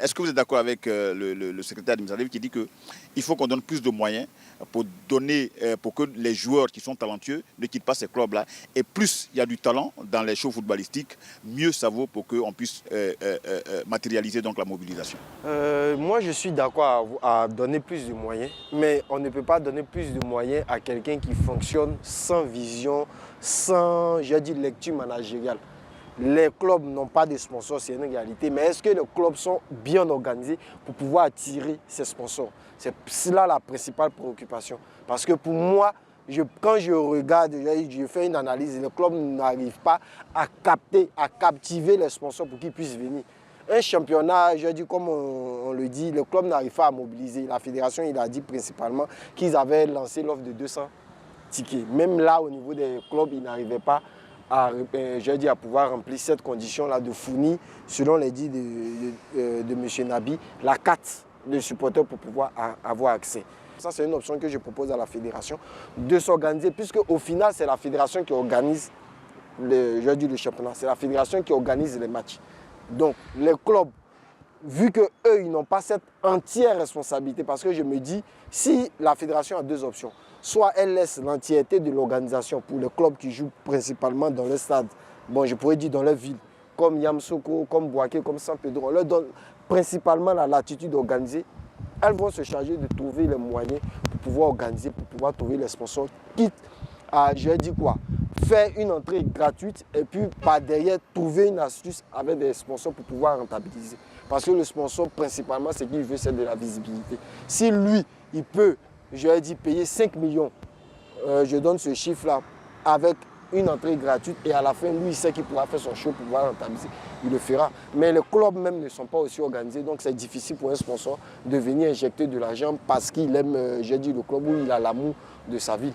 est-ce que vous êtes d'accord avec le secrétaire administratif qui dit qu'il faut qu'on donne plus de moyens pour que les joueurs qui sont talentueux ne quittent pas ces clubs-là. Et plus il y a du talent dans les shows footballistiques, mieux ça vaut pour qu'on puisse matérialiser donc la mobilisation. Moi, je suis d'accord à donner plus de moyens, mais on ne peut pas donner plus de moyens à quelqu'un qui fonctionne sans vision, sans, lecture managériale. Les clubs n'ont pas de sponsors, c'est une réalité, mais est-ce que les clubs sont bien organisés pour pouvoir attirer ces sponsors? C'est cela la principale préoccupation. Parce que pour moi, quand je regarde, je fais une analyse, le club n'arrive pas à captiver les sponsors pour qu'ils puissent venir. Un championnat, comme on le dit, le club n'arrive pas à mobiliser. La fédération, il a dit principalement qu'ils avaient lancé l'offre de 200 tickets. Même là, au niveau des clubs, ils n'arrivaient pas à pouvoir remplir cette condition-là de fournir, selon les dits de M. Nabi, la carte de supporters pour pouvoir avoir accès. Ça, c'est une option que je propose à la fédération de s'organiser, puisque au final, c'est la fédération qui organise le championnat. C'est la fédération qui organise les matchs. Donc, les clubs, vu qu'eux, ils n'ont pas cette entière responsabilité, parce que je me dis, si la fédération a deux options, soit elle laisse l'entièreté de l'organisation pour les clubs qui jouent principalement dans le stade, bon, je pourrais dire dans les villes, comme Yamsoko, comme Bouaké, comme San Pedro, on leur donne principalement la latitude d'organiser. Elles vont se charger de trouver les moyens pour pouvoir organiser, pour pouvoir trouver les sponsors, quitte à, faire une entrée gratuite et puis par derrière trouver une astuce avec des sponsors pour pouvoir rentabiliser. Parce que le sponsor, principalement, ce qu'il veut, c'est de la visibilité. Si lui, il peut, payer 5 millions, je donne ce chiffre-là, avec une entrée gratuite et à la fin, lui, il sait qu'il pourra faire son show pour pouvoir rentabiliser. Il le fera. Mais les clubs même ne sont pas aussi organisés, donc c'est difficile pour un sponsor de venir injecter de l'argent parce qu'il aime, le club où il a l'amour de sa ville.